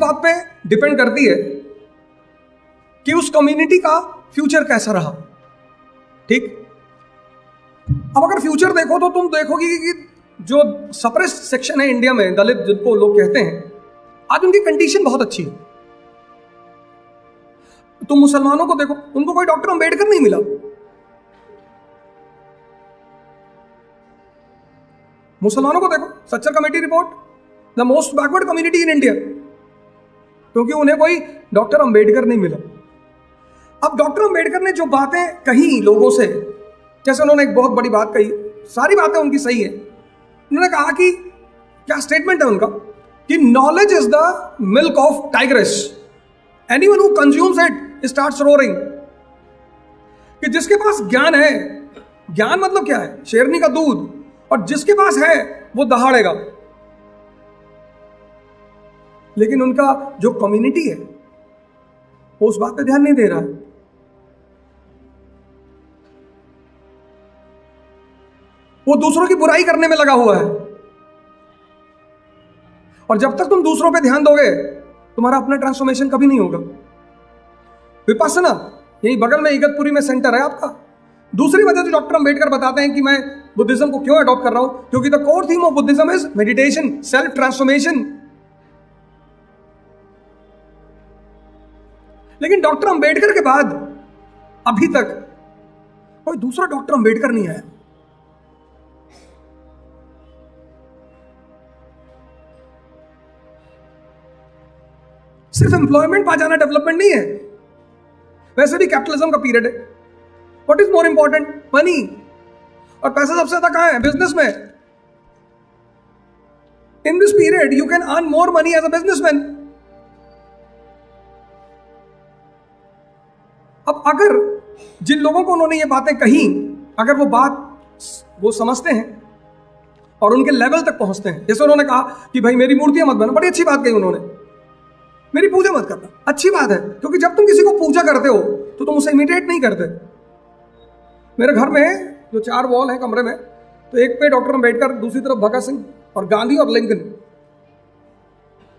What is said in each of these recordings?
बात पे डिपेंड करती है कि उस कम्युनिटी का फ्यूचर कैसा रहा। ठीक, अब अगर फ्यूचर देखो तो तुम देखोगी कि जो सप्रेस्ड सेक्शन है इंडिया में, दलित जिनको लोग कहते हैं, आज उनकी कंडीशन बहुत अच्छी है। तुम मुसलमानों को देखो, उनको कोई डॉक्टर अंबेडकर नहीं मिला। मुसलमानों को देखो, Sachar committee report, the most backward community in India, क्योंकि उन्हें कोई डॉक्टर अंबेडकर नहीं मिला। अब डॉक्टर अंबेडकर ने जो बातें कही लोगों से, जैसे उन्होंने एक बहुत बड़ी बात कही, सारी बातें उनकी सही है। उन्होंने कहा कि क्या स्टेटमेंट है उनका कि knowledge is the milk of tigress, anyone who consumes it starts roaring. कि जिसके पास ज्ञान है, ज्ञान मतलब क्या है? शेरनी का दूध, और जिसके पास है वो दहाड़ेगा। लेकिन उनका जो कम्युनिटी है वो उस बात पे ध्यान नहीं दे रहा है। वो दूसरों की बुराई करने में लगा हुआ है। और जब तक तुम दूसरों पे ध्यान दोगे, तुम्हारा अपना ट्रांसफॉर्मेशन कभी नहीं होगा। विपश्यना यही बगल में इगतपुरी में सेंटर है आपका। दूसरी वजह जो डॉक्टर अंबेडकर बताते हैं कि मैं बुद्धिज्म को क्यों अडॉप्ट कर रहा हूं, क्योंकि the core theme of Buddhism is meditation, self transformation. लेकिन डॉक्टर अंबेडकर के बाद अभी तक कोई दूसरा डॉक्टर अंबेडकर नहीं आया। सिर्फ एम्प्लॉयमेंट पा जाना डेवलपमेंट नहीं है। वैसे भी कैपिटलिज्म का पीरियड है। What is more important? Money. और पैसा सबसे ज्यादा कहां है? बिजनेस में। In this period you can earn more money as a businessman. अब अगर जिन लोगों को उन्होंने ये बातें कही, अगर वो बात वो समझते हैं और उनके लेवल तक पहुंचते हैं, जैसे उन्होंने कहा कि भाई मेरी मूर्तियां मत बना, बड़ी अच्छी बात कही उन्होंने, मेरी पूजा मत करना, अच्छी बात है, क्योंकि जब तुम किसी को पूजा करते हो तो तुम उसे इमिटेट नहीं करते। मेरे घर में जो 4 वॉल है कमरे में, तो एक पे डॉक्टर अंबेडकर, दूसरी तरफ भगत सिंह और गांधी और लिंकन।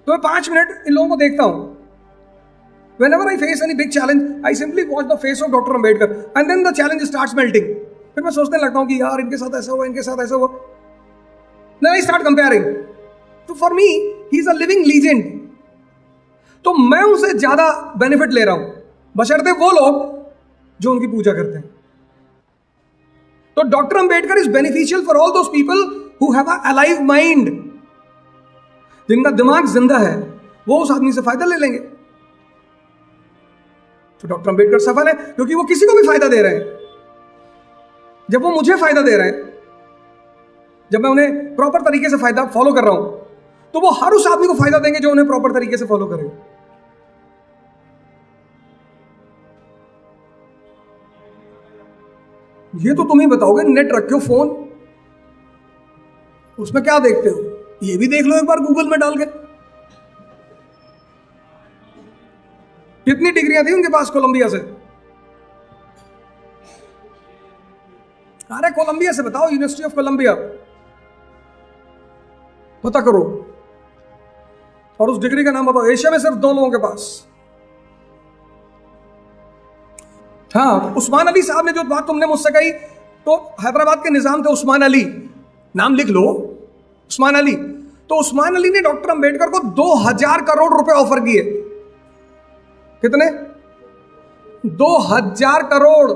तो मैं 5 मिनट इन लोगों को देखता हूं। Whenever I face any big challenge, I simply watch the face of Dr. Ambedkar, and then the challenge starts melting. फिर मैं सोचने लगता हूं कि यार इनके साथ ऐसा हुआ, इनके साथ ऐसा हुआ। Then I start comparing. So for me, he is a living legend. तो मैं उनसे ज्यादा बेनिफिट ले रहा हूं, बशर्ते वो लोग जो उनकी पूजा करते हैं। तो doctor Ambedkar is beneficial for all those people who have a alive mind. जिनका दिमाग जिंदा है वो उस आदमी से फायदा ले लेंगे। तो डॉक्टर अंबेडकर सफल है क्योंकि वो किसी को भी फायदा दे रहे हैं। जब वो मुझे फायदा दे रहे हैं, जब मैं उन्हें प्रॉपर तरीके से फायदा फॉलो कर रहा हूं, तो वो हर उस आदमी को फायदा देंगे जो उन्हें प्रॉपर तरीके से फॉलो करेगा। ये तो तुम ही बताओगे। नेट रखे हो, फोन, उसमें क्या देखते हो? ये भी देख लो एक बार गूगल में डाल के। कितनी डिग्रियां थी उनके पास कोलंबिया से? अरे कोलंबिया से बताओ, यूनिवर्सिटी ऑफ कोलंबिया पता करो, और उस डिग्री का नाम बताओ। एशिया में सिर्फ 2 लोगों के पास। हाँ, उस्मान अली साहब ने जो बात तुमने मुझसे कही, तो हैदराबाद के निजाम थे उस्मान अली, नाम लिख लो, उस्मान अली। तो उस्मान अली ने डॉक्टर अंबेडकर को 2000 करोड़ रुपए ऑफर किए। कितने? 2000 करोड़।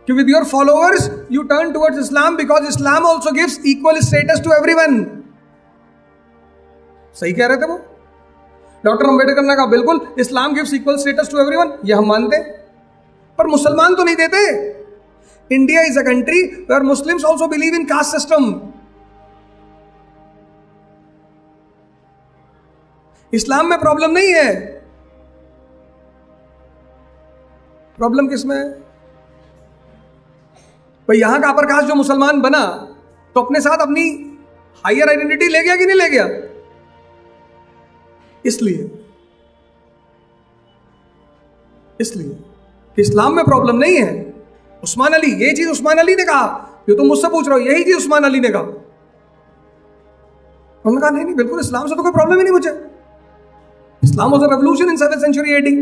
कि with your followers you turn towards Islam because Islam also gives equal status to everyone. सही कह रहे थे वो। डॉक्टर अंबेडकर ने कहा बिल्कुल, Islam gives equal status to everyone, ये हम मानते हैं, पर मुसलमान तो नहीं देते। India is a country where Muslims also believe in caste system. इस्लाम में प्रॉब्लम नहीं है। प्रॉब्लम किसमें है? भाई यहां का अपर कास्ट जो मुसलमान बना, तो अपने साथ अपनी हायर आइडेंटिटी ले गया कि नहीं ले गया? इसलिए इस्लाम में प्रॉब्लम नहीं है। उस्मान अली, ये चीज उस्मान अली ने कहा, जो तुम मुझसे पूछ रहे हो, यही चीज उस्मान अली ने कहा। उन्होंने कहा नहीं नहीं बिल्कुल, इस्लाम से तो कोई प्रॉब्लम ही नहीं मुझे। Islam was a revolution in 7th century AD।